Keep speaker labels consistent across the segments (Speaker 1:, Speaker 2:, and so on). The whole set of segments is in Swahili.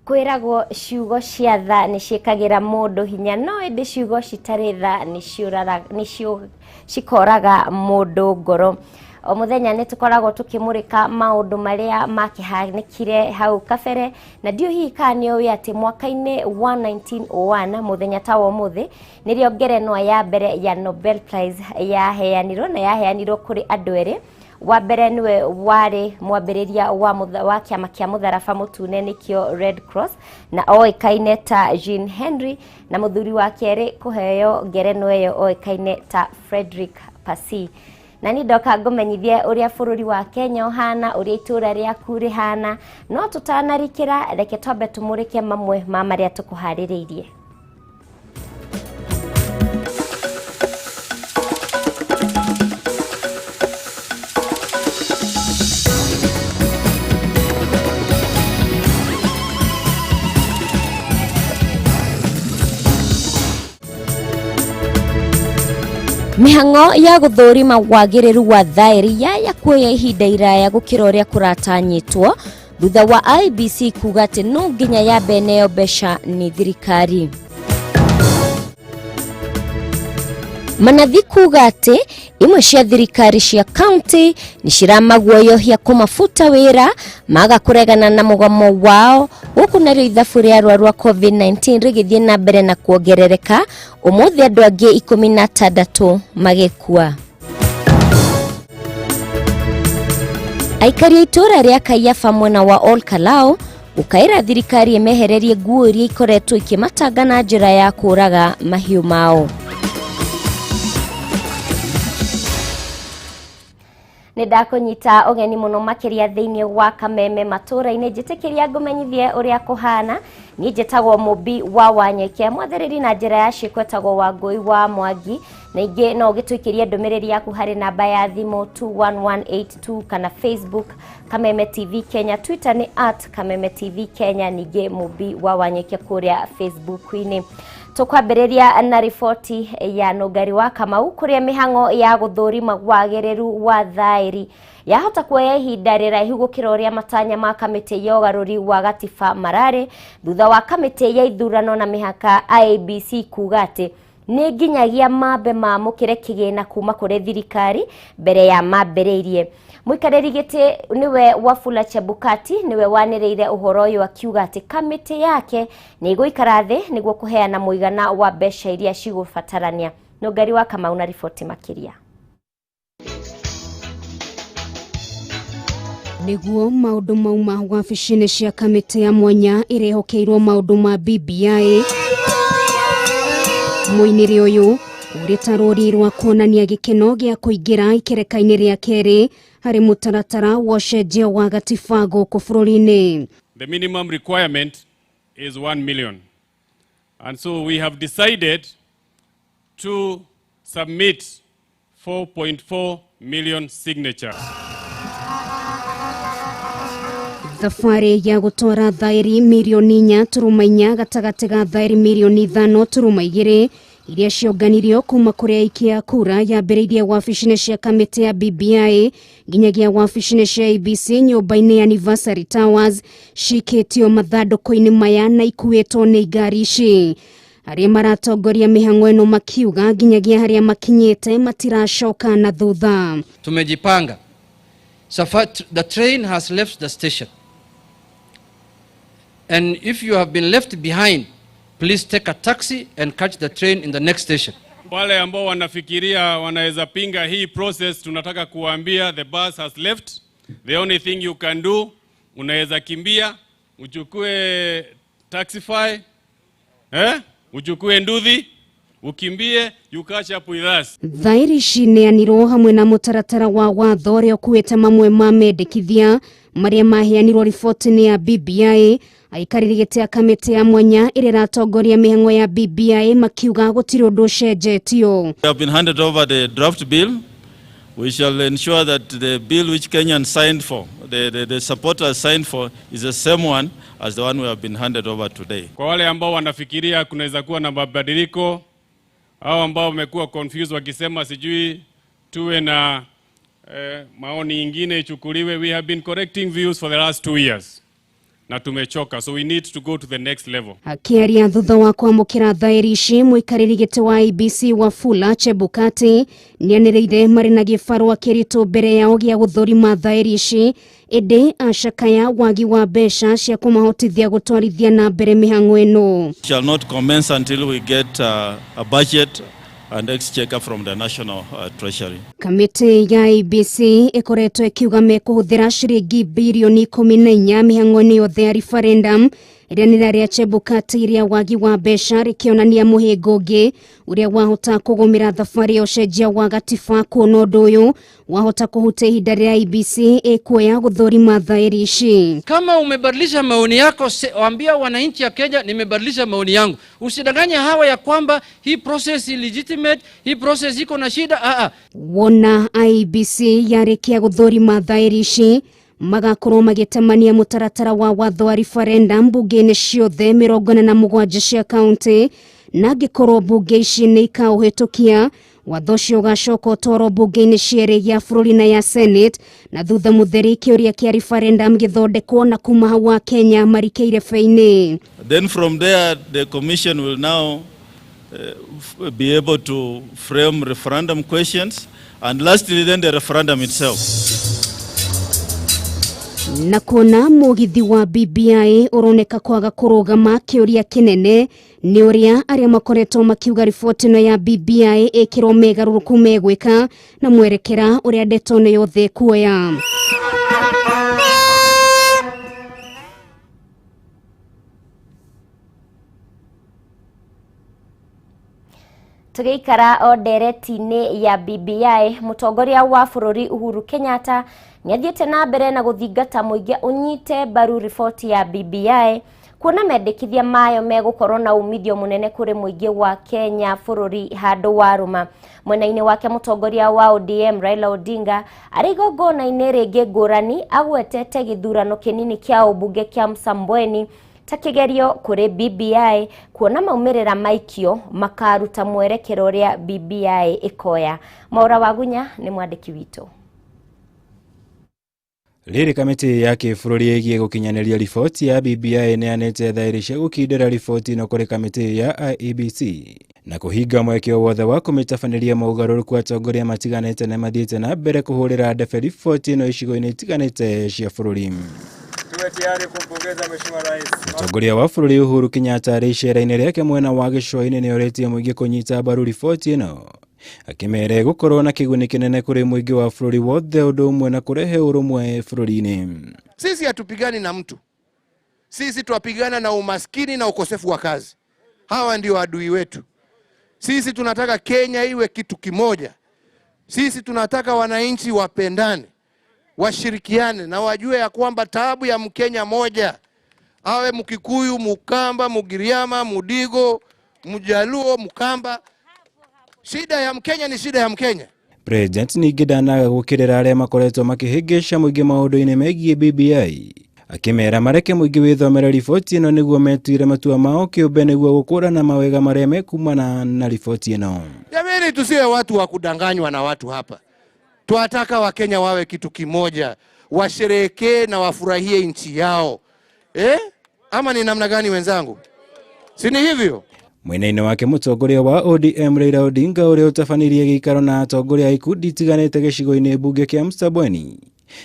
Speaker 1: Kwiragwo ciugo cia tha ni ciekagira mundu hinya no indi ciugo citari tha ni cikoraga mundu ngoro. O muthenya ni tukoragwo tukimurika maundu maria makihanikire hau kabere na ndio hihi kanio wi ati mwaka-ini wa 1901 muthenya tawo muthi nirio ngerenwa ya mbere ya Nobel Prize yaheanirwo kuri andu eri. Wa mbere niwe wari mwambiriria wa kiama kia mutharaba mutune nikio Red Cross na oikaine ta Jean Henry na muthuri wa keri kuheo ngerenwa iyo oikaine ta Frederick Pasi. Na ni ndoka ngumenyithie uria bururi wa Kenya hana uria itura riaku rihana no tutanarikira reke twambe tumurike mamwe ma maria tukuhaririirie. Mihango ya guthurima wagiriru wa thairi ya kuoya ihinda iraya gukira uria kuratanyitwo thutha wa IBC kuga ati no nginya ya beneo besha ni thirikari. Manathi kuga ati imwe cia thirikari cia county ni ciramagwoyohia kumafuta wira maga kuregana na mugomo wao huku nario ithabu ria rwa COVID-19 rigithie na mbere na kuongerereka umuthi andu angi 16 magekua. Aikari itura ria Kaiafa mwena wa Olkalao ukaira thirikari emehererie nguo iria ikoretwo ikimatanga na njira ya kuraga mahiu mao. Nidakunyita ogeni muno makiria thiini wa Kameme Matuuraini njitikiria ngumenyithie uria kuhana ni njitagwo Mumbi wa Wanyoike mwathiriri na njira ya cikwetagwo Wangui wa Mwangi na ingi no gitwikirie ndumiriri yaku hari namba ya thimu 21182 kana Facebook Kameme TV Kenya, Twitter ni @Kameme TV Kenya, ningi Mumbi wa Wanyoike kuria Facebook-ini. Tukwambiriria na ripoti ya Nugari wa Kamau kuria mihango ya guthurima wagiriru wa thairi yahota kuoya ihinda riraihu gukira uria matanya ma kamiti ya ugaruri wa gatiba marare thutha wa kamiti ya ithurano na mihaka IBC kuga ati ni nginyagia mambe mamukire kigina kuma kuri thirikari mbere ya mambiririe. Muikariri giti niwe Wafula Chebukati niwe waniriire uhoro uyu akiuga ati kamiti yake ni iguikara thi niguo kuheana muigana wa besha iria cigubatarania. Nugari wa Kamau na ripoti makiria.
Speaker 2: Niguo maundu mauma wabici-ini cia kamiti ya mwanya irehokeirwo maundu ma BBI muiniri uyu uritarũrirwa kuonania gikeno gia kuingira ikereka-ini ria keri hari mutaratara wa cenjia wa gatiba guku bururi-ini.
Speaker 3: The minimum requirement is 1 million, and so we have decided to submit 4.4 million signatures.
Speaker 2: Thabari ya gutwara thairi milioni 4.4 gatagati ga thairi milioni 5.2 iria cionganirio kuma kuri aiki a kura yambiriirie wabici-ini cia kamiti ya BBI nginyagia wabici-ini cia IBC nyumba-ini ya Anniversary Towers cikitio mathanduku-ini maya na ikuitwo ni ngari ici. Aria maratongoria mihango ino makiuga nginyagia haria makinyite matiracoka na thutha.
Speaker 4: Tumejipanga. The train has left the station. And if you have been left behind, please take a taxi and catch the train in the next station.
Speaker 3: Wale ambao wanafikiria wanaweza pinga hii process, tunataka kuambia the bus has left. The only thing you can do, unaweza kimbia, uchukue Taxify, uchukue nduthi, ukimbie, you catch up with us.
Speaker 2: Thairi cineanirwo hamwe na mutaratara wa watho ria kuweta mamwe ma mendekithia maria maheanirwo riboti-ini ya BBI. Aikariri giti ya kamiti ya mwanya iri ratongoria mihango ya BBI makiuga gutiri undu cenjetio.
Speaker 5: We have been handed over the draft bill. We shall ensure that the bill which Kenyans signed for, the supporters signed for, is the same one as the one we have been handed over today.
Speaker 3: Kwa wale ambao wanafikiria kunaweza kuwa na mabadiliko au ambao wamekuwa confused wakisema sijui tuwe na maoni ingine ichukuliwe, we have been correcting views for the last 2 years. na tumechoka, so we need to go to the next level.
Speaker 2: Akiaria thutha wa kwamukira thairi ici muikariri giti wa IBC Wafula Chebukati nianireire mari na gifarwa kirito mbere yao gia guthorima thairi ici ende ashakaya wagi wa besha cia kumahotithia gutwarithia na mbere mihango ino.
Speaker 5: Shall not commence until we get a budget and exchequer from the National Treasury.
Speaker 2: Kamiti ya IBC ikoretwo ikiuga mekuhuthira ciringi bilioni 14 mihango-ini yothe ya referendum iria ni ria Chebukati iria wagi wa besha rikionania muhingo ungi uria wahota kugumira thabari ya ucenjia wa gatiba kuona undu uyu wahota kuhutia ihinda ria IBC ikuoya guthorima thairi ici.
Speaker 4: Kama umebadilisha maoni yako, waambia wananchi ya Kenya nimebadilisha maoni yangu. Usidanganya hawa ya kwamba hii process illegitimate, hii process iko na shida.
Speaker 2: Wona IBC yarikia guthorima thairi ici magakorwo magitemania mutaratara wa watho wa referendum bunge-ini ciothe 47 cia kaunti na angikorwo bunge ici ni ikauhitukia watho cio ugacoka utwarwo bunge-ini cieri ya bururi na ya Senate na thutha mutheri kiuria kia referendum githondekwo na kuma hau wa Kenya marikeire feini.
Speaker 5: Then from there the commission will now be able to frame referendum questions, and lastly then the referendum itself.
Speaker 2: Na kuona mugithi wa BBI uroneka kwaga kurugama kiuria kinene ni uria aria makoretwo makiuga riboti no ya BBI ikiro megaruruku megwika na mwerekera uria ndeto ne yothe kuoya.
Speaker 1: Tugeikara o ndereti-ini ya BBI, mutongoria wa bururi Uhuru Kenyatta niathiete na mbere na guthingata muingi unyite baru riboti ya BBI kuona mendekithia mayo megukorwo na umithio munene kuri muingi wa Kenya bururi handu waruma. Mwena-ini wake mutongoria wa ODM Raila Odinga ari igongona-ini ringi ngurani agwetete githurano kinini kia ubunge kia Msambweni ta kigerio kuri BBI kuona maumirira maikio makaruta mwerekero ria BBI ikoya. Maura Wagunya ni mwandiki witu.
Speaker 6: Riri kamiti ya kibũrũri ĩgiĩ gũkinyanĩria riboti ya BBI neanĩte thairi cia gũkindĩra riboti no kũrĩ kamiti ya IEBC na kũhinga mwekio wothe wa kũmĩtabanĩria maũgarũrũku atongoria matiganĩte na mathiĩte na mbere kũhũrĩra ndebe riboti ĩno icigo-inĩ itiganĩte cia bũrũri.
Speaker 7: Tuwe tayari kumpongeza Mheshimiwa Rais.
Speaker 6: Mutongoria wa bũrũri Uhuru Kenyatta arĩ icera-inĩ rĩake mwena wa gĩcũa-inĩ nĩorĩtie mũingĩ kũnyita mbaru riboti ĩno, akimere gukorwo na kiguni kinene kuri muingi wa bũrũri wothe ũndũ ũmwe na kurehe urumwe bũrũri-inĩ.
Speaker 8: Sisi hatupigani na mtu, sisi tuwapigana na umaskini na ukosefu wa kazi. Hawa ndio adui wetu. Sisi tunataka Kenya iwe kitu kimoja. Sisi tunataka wananchi wapendane, washirikiane na wajue ya kwamba taabu ya Mkenya moja, awe Mkikuyu, Mukamba, Mugiriama, Mudigo, Mjaluo, Mukamba, shida ya Mkenya ni shida ya Mkenya.
Speaker 6: President ningĩ ndanaga gũkĩrĩra arĩa makoretwo makĩhĩngĩca mũingĩ maũndũ-inĩ megiĩ BBI, akimera mareke mũingĩ wĩthomere riboti ĩno nĩguo metuire matua mao kĩũmbe nĩguo gũkũrana mawega marĩa mekumana na riboti ĩno.
Speaker 8: Jamani, tusiwe watu wa kudanganywa na watu hapa. Tuwataka Wakenya wawe kitu kimoja, washerehekee na wafurahie nchi yao. Ama ni namna gani wenzangu? Si ni hivyo?
Speaker 6: Mwena-inĩ wake mutongoria wa ODM Raila Odinga ũrĩa ũtabanirie gĩikaro na atongoria a ikundi itiganĩte gĩcigo-inĩ bunge kĩa Msambweni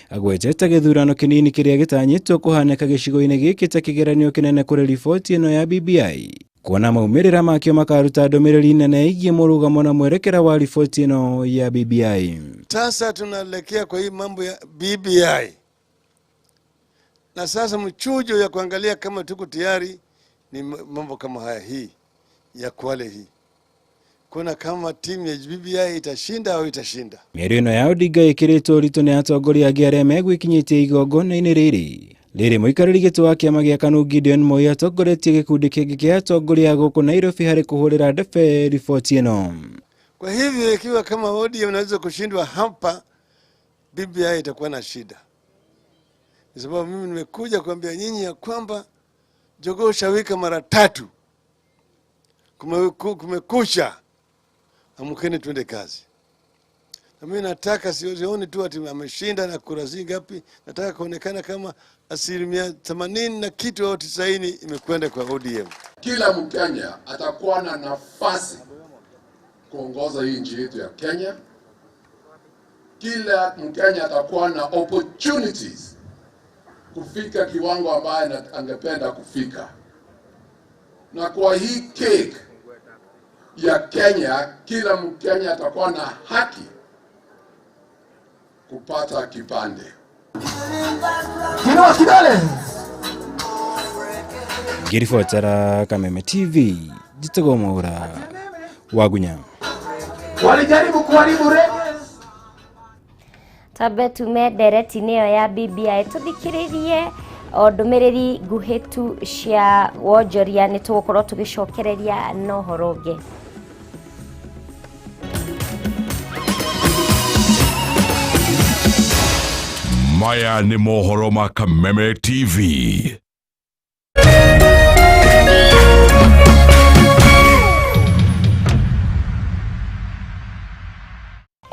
Speaker 6: agwetete gĩthurano kĩnini kĩrĩa gĩtanyĩtwo kũhanĩka gĩcigo-inĩ gĩkĩ ta kĩgeranio kĩnene kũrĩ riboti ĩno ya BBI kuona maumĩrĩra makĩo makaruta ndũmĩrĩri nene ĩgiĩ mũrũgamo na mwerekera wa riboti ĩno ya BBI.
Speaker 7: Sasa tunaelekea kwa hii mambo ya BBI, na sasa mchujo ya kuangalia kama tuko tayari ni mambo kama haya hii ya Kwale hii. Kuna kama timu ya BBI itashinda au itashinda. Mĩario ĩno ya Odinga ĩkĩrĩtwo ũritũ nĩ atongoria angĩ arĩa megwĩkinyĩtie igongona-inĩ rĩrĩ mũikarĩri gĩtĩ wa kĩama gĩa KANU Gideon Moi atongoretie gĩkundi kĩngĩ kĩa atongoria gũkũ Nairobi harĩ kũhũrĩra ndebe riboti ĩno. Kwa hivyo ikiwa kama ODM unaweza kushindwa hapa, BBI itakuwa na shida. Kwa sababu mimi nimekuja kuambia nyinyi ya kwamba jogoo shawika mara 3. Kumekusha, amkeni tuende kazi. Na mimi nataka sioni tu ati ameshinda na kura zingi ngapi, nataka kuonekana kama 80% na kitu au 90 imekwenda kwa ODM.
Speaker 9: Kila Mkenya atakuwa na nafasi kuongoza hii nchi yetu ya Kenya. Kila Mkenya atakuwa na opportunities kufika kiwango ambaye angependa kufika. Na kwa hii cake ya Kenya, kila Mkenya atakuwa na haki kupata kipande.
Speaker 6: Ngirifuatara Kameme TV, Jitego Mwaura, Wagunya.
Speaker 10: Walijaribu kuharibu rege.
Speaker 1: Tabe tume dereti ya BBI tuthikiririe ndumiriri nguhitu cia wonjoria ni tugukorwo tugicokereria no horonge.
Speaker 11: Maya ni mohoro ma Kameme TV.